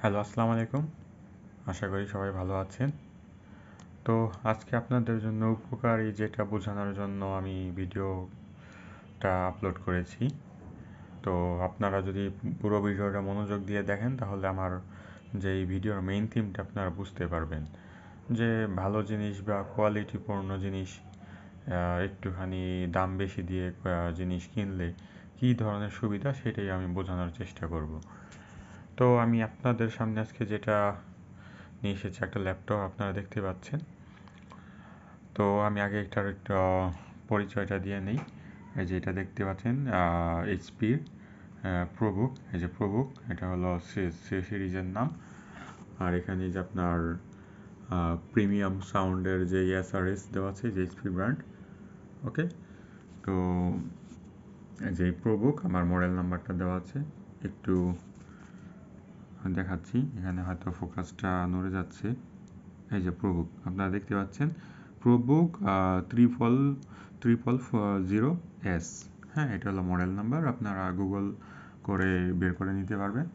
Hello, আসসালামু আলাইকুম। আশা করি সবাই ভালো আছেন। তো আজকে আপনাদের জন্য উপকারী যেটা বোঝানোর জন্য আমি ভিডিওটা আপলোড করেছি। তো আপনারা যদি পুরো ভিডিওটা মনোযোগ দিয়ে দেখেন তাহলে আমার যে এই ভিডিওর মেইন থিমটা আপনারা বুঝতে পারবেন যে ভালো জিনিস বা কোয়ালিটিপূর্ণ জিনিস একটুখানি দাম বেশি দিয়ে জিনিস কিনলে কী ধরনের সুবিধা সেটাই আমি বোঝানোর চেষ্টা করব। তো আমি আপনাদের সামনে আজকে যেটা নিয়ে এসেছি একটা ল্যাপটপ আপনারা দেখতে পাচ্ছেন। তো আমি আগে একটার একটা পরিচয়টা দিয়ে নেই। এই যে এটা দেখতে পাচ্ছেন এইচপির প্রোবুক, এই যে প্রোবুক এটা হলো সিরিজের নাম। আর এখানে যে আপনার প্রিমিয়াম সাউন্ডের যে এসআরএস দেওয়া আছে যে এইচপি ব্র্যান্ড। ওকে, তো এই যে প্রোবুক আমার মডেল নাম্বারটা দেওয়া আছে, একটু দেখাচ্ছি। এখানে হয়তো ফোকাসটা নড়ে যাচ্ছে। এই যে প্রোবুক আপনারা দেখতে পাচ্ছেন, প্রোবুক ট্রিপল 0S। হ্যাঁ, এটা হলো মডেল নাম্বার, আপনারা গুগল করে বের করে নিতে পারবেন।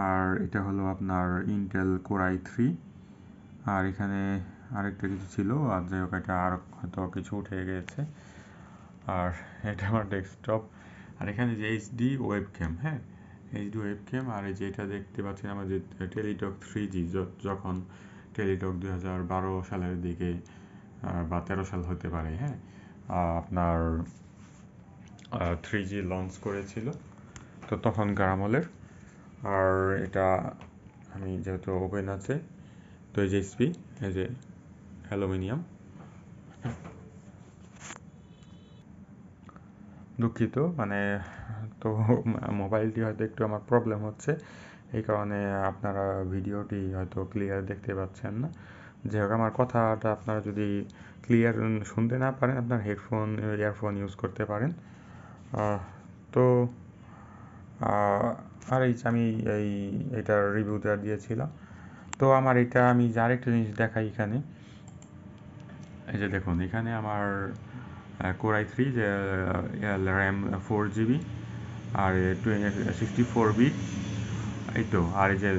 আর এটা হলো আপনার ইন্টেল কোর i3। আর এখানে আরেকটা কিছু ছিল, আর যাই হোক এটা আর হয়তো কিছু উঠে গেছে। আর এটা আমার ডেস্কটপ। আর এখানে যে এইচডি ওয়েবক্যাম, হ্যাঁ এইচডি ওয়েবক্যাম। আর এই যে এটা দেখতে পাচ্ছেন আমাদের টেলিটক 3G, যখন টেলিটক 2012 সালের দিকে বা 13 সাল হতে পারে, হ্যাঁ আপনার 3G লঞ্চ করেছিল, তো তখনকার আমলের। আর এটা আমি যেহেতু ওপেন আছে, তো এই যে এইচপি, এই যে অ্যালুমিনিয়াম। দুঃখিত, মানে তো মোবাইলটি হয়তো একটু আমার প্রবলেম হচ্ছে, এই কারণে আপনারা ভিডিওটি হয়তো ক্লিয়ার দেখতে পাচ্ছেন না। যাই হোক, আমার কথাটা আপনারা যদি ক্লিয়ার শুনতে না পারেন আপনার হেডফোন ইয়ারফোন ইউজ করতে পারেন। তো আর এই যে আমি এটার রিভিউটা দিয়েছিলাম। তো আমার এটা আমি যার একটা জিনিস দেখাই এখানে, এই যে দেখুন এখানে আমার কোর i3 যে র্যাম 4 GB, আর 64 বিট, এই তো। আর এই যে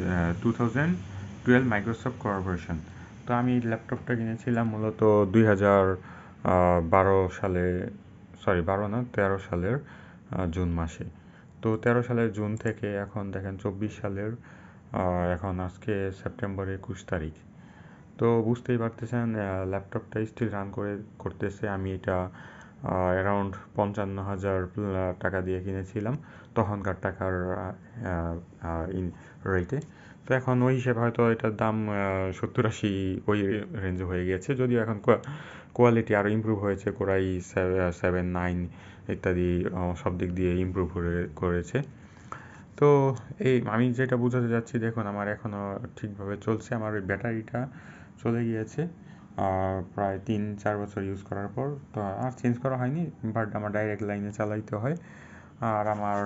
2012 মাইক্রোসফট কর্পোরেশন। তো আমি ল্যাপটপটা কিনেছিলাম মূলত 2012 সালে, সরি 12 না 13 সালের জুন মাসে। তো 13 সালের জুন থেকে এখন দেখেন 24 সালের এখন আজকে সেপ্টেম্বর 21 তারিখ। তো বুঝতেই পারতেছেন ল্যাপটপটা স্টিল রান করতেছে। আমি এটা অ্যারাউন্ড 55,000 টাকা দিয়ে কিনেছিলাম তখনকার টাকার রেটে। তো এখন ওই হিসেবে হয়তো এটার দাম 70-80 ওই রেঞ্জে হয়ে গেছে, যদিও এখন কোয়ালিটি আরও ইমপ্রুভ হয়েছে। কোরাই 7, 9 ইত্যাদি সব দিক দিয়ে ইমপ্রুভ করেছে। তো এই আমি যেটা বোঝাতে যাচ্ছি, দেখুন আমার এখনও ঠিকভাবে চলছে। আমার ওই ব্যাটারিটা চলে গিয়েছে প্রায় 3-4 বছর ইউজ করার পর, তো আর চেঞ্জ করা হয়নি, বাট আমার ডাইরেক্ট লাইনে চালাইতে হয়। আর আমার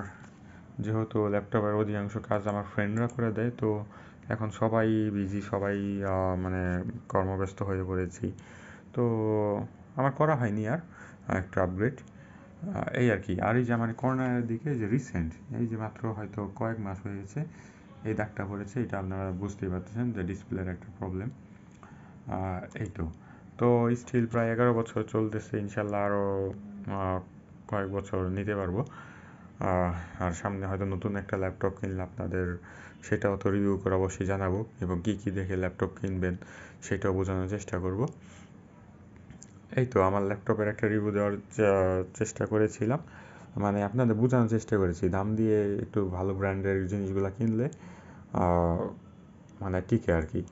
যেহেতু ল্যাপটপের অধিকাংশ কাজ আমার ফ্রেন্ডরা করে দেয়, তো এখন সবাই বিজি, সবাই মানে কর্মব্যস্ত হয়ে পড়েছি। তো আমার করা হয়নি আর একটু আপগ্রেড, এই আর কি। আর এই যে আমার কর্নারের দিকে যে রিসেন্ট এই যে মাত্র হয়তো কয়েক মাস হয়ে গেছে এই দাগটা পড়েছে, এটা আপনারা বুঝতেই পারতেছেন যে ডিসপ্লের একটা প্রবলেম। এই তো। তো স্টিল প্রায় 11 বছর চলতেছে, ইনশাল্লাহ আরও কয়েক বছর নিতে পারবো। আর সামনে হয়তো নতুন একটা ল্যাপটপ কিনলে আপনাদের সেটাও তো রিভিউ করে অবশ্যই জানাবো, এবং কী কী দেখে ল্যাপটপ কিনবেন সেটাও বোঝানোর চেষ্টা করব। এই তো আমার ল্যাপটপের একটা রিভিউ দেওয়ার চেষ্টা করেছিলাম, মানে আপনাদের বোঝানোর চেষ্টা করেছি দাম দিয়ে একটু ভালো ব্র্যান্ডের জিনিসগুলো কিনলে মানে টিকে আর কি।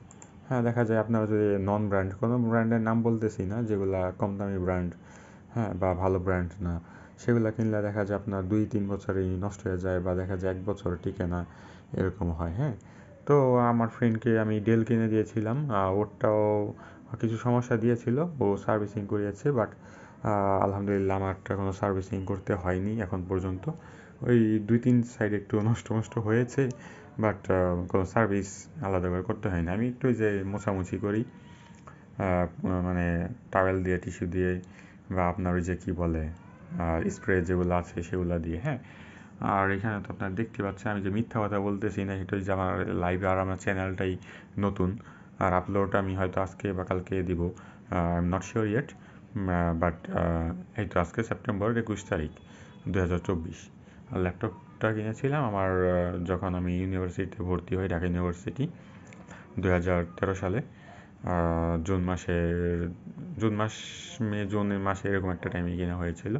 হ্যাঁ, দেখা যায় আপনারা যদি নন ব্র্যান্ড কোনো ব্র্যান্ডের নাম বলতেছি না, যেগুলো কম দামি ব্র্যান্ড, হ্যাঁ বা ভালো ব্র্যান্ড না, সেগুলো কিনলে দেখা যায় আপনার 2-3 বছরেই নষ্ট হয়ে যায়, বা দেখা যায় 1 বছর টিকে না, এরকম হয়। হ্যাঁ, তো আমার ফ্রেন্ডকে আমি ডেল কিনে দিয়েছিলাম, ওরটাও কিছু সমস্যা দিয়েছিল, ও সার্ভিসিং করিয়েছে, বাট আলহামদুলিল্লাহ আমারটা কোনো সার্ভিসিং করতে হয়নি এখন পর্যন্ত। ওই 2-3 সাইড একটু নষ্ট নষ্ট হয়েছে, বাট কোনো সার্ভিস আলাদা করে করতে হয় না। আমি একটু যে মোছামুছি করি মানে টাওয়েল দিয়ে, টিস্যু দিয়ে, বা আপনার ওই যে কী বলে স্প্রে যেগুলো আছে সেগুলো দিয়ে, হ্যাঁ আর এখানে তো আপনারা দেখতে পাচ্ছেন আমি যে মিথ্যা কথা বলতেছি না, সেটা হচ্ছে আমার লাইভ আর আমার চ্যানেলটাই নতুন, আর আপলোড আমি হয়তো আজকে বা কালকে দিব, I am not sure yet, but এই তো আজকে সেপ্টেম্বর 21 তারিখ 2024। আর ল্যাপটপটা কিনেছিলাম আমার যখন আমি ইউনিভার্সিটিতে ভর্তি হই, ঢাকা ইউনিভার্সিটি 2013 সালে জুন মাস, জুন মাসে এরকম একটা টাইমে কেনা হয়েছিল,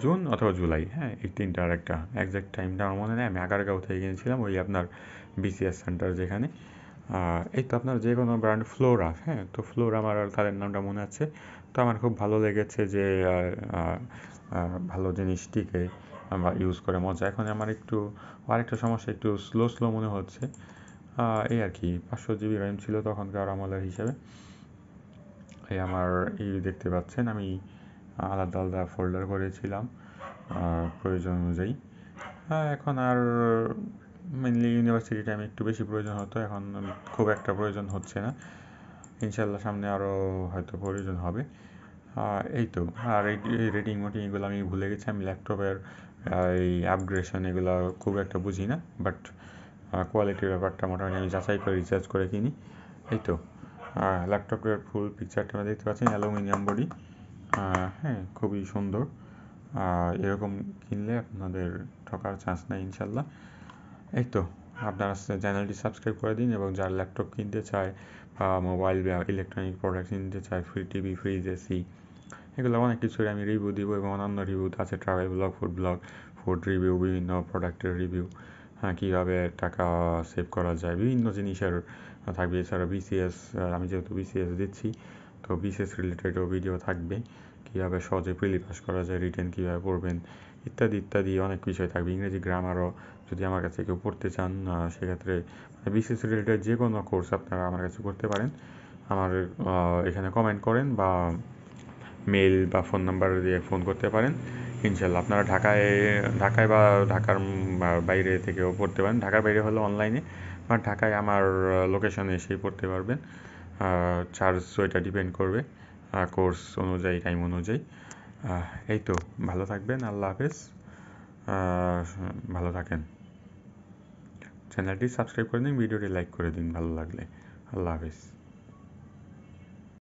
জুন অথবা জুলাই, হ্যাঁ এই তিনটার একটা একজ্যাক্ট টাইমটা আমার মনে নেই। আমি আগারগাঁও থেকে কিনেছিলাম, ওই আপনার বিসিএস সেন্টার যেখানে। এই তো আপনার যে কোনো ব্র্যান্ড ফ্লোরা, হ্যাঁ তো ফ্লোরা আমার তাদের নামটা মনে আছে। তো আমার খুব ভালো লেগেছে যে ভালো জিনিস টিকে বা ইউজ করে মজা। এখন আমার একটু আরেকটা সমস্যা, একটু স্লো স্লো মনে হচ্ছে, এই আর কি। 500 জিবি র্যাম ছিল তখনকার আমলের হিসেবে। এই আমার এই দেখতে পাচ্ছেন আমি আলাদা আলাদা ফোল্ডার করেছিলাম প্রয়োজন অনুযায়ী। এখন আর মেনলি ইউনিভার্সিটি টাইমে একটু বেশি প্রয়োজন হতো, এখন খুব একটা প্রয়োজন হচ্ছে না। ইনশাল্লাহ সামনে আরও হয়তো প্রয়োজন হবে। এই তো। আর এই রেটিং মোটিং এগুলো আমি ভুলে গেছি। আমি ল্যাপটপের এই আপগ্রেডেশন এগুলো খুব একটা বুঝি না, বাট কোয়ালিটির ব্যাপারটা মোটামুটি আমি যাচাই করে রিসার্চ করে কিনি। এই তো। ল্যাপটপের ফুল পিকচারটা আমরা দেখতে পাচ্ছেন, অ্যালুমিনিয়াম বডি, হ্যাঁ খুবই সুন্দর। এরকম কিনলে আপনাদের ঠকার চান্স নেই ইনশাল্লাহ। এই তো, আপনারা চ্যানেলটি সাবস্ক্রাইব করে দিন, এবং যারা ল্যাপটপ কিনতে চায় বা মোবাইল বা ইলেকট্রনিক প্রোডাক্ট কিনতে চায়, ফ্রি টিভি, ফ্রিজ, এসি, এগুলো অনেক কিছুর আমি রিভিউ দিব, এবং অন্যান্য রিভিউ আছে, ট্রাভেল ব্লগ, ফুড রিভিউ, বিভিন্ন প্রোডাক্টের রিভিউ, হ্যাঁ কীভাবে টাকা সেভ করা যায়, বিভিন্ন জিনিসের থাকবে। এছাড়া বিসিএস, আমি যেহেতু বিসিএস দিচ্ছি, তো বিসিএস রিলেটেডও ভিডিও থাকবে, কীভাবে সহজে প্রিলি পাস করা যায়, রিটেন কীভাবে পড়বেন, ইত্যাদি ইত্যাদি অনেক বিষয় থাকবে। ইংরেজি গ্রামারও যদি আমার কাছে কেউ পড়তে চান, সেক্ষেত্রে বিসিএস রিলেটেড যে কোনো কোর্স আপনারা আমার কাছে করতে পারেন। আমার এখানে কমেন্ট করেন বা মেল বা ফোন নাম্বার দিয়ে ফোন করতে পারেন। ইনশাল্লাহ আপনারা ঢাকায় বা ঢাকার বাইরে থেকেও পড়তে পারেন। ঢাকার বাইরে হলে অনলাইনে, বা ঢাকায় আমার লোকেশনে এসেই পড়তে পারবেন। চার্জ ওইটা ডিপেন্ড করবে কোর্স অনুযায়ী, টাইম অনুযায়ী। এই তো, ভালো থাকবেন, আল্লাহ হাফেজ। ভালো থাকেন। চ্যানেলটি সাবস্ক্রাইব করে দিন, ভিডিওটি লাইক করে দিন ভালো লাগলে। আল্লাহ হাফেজ।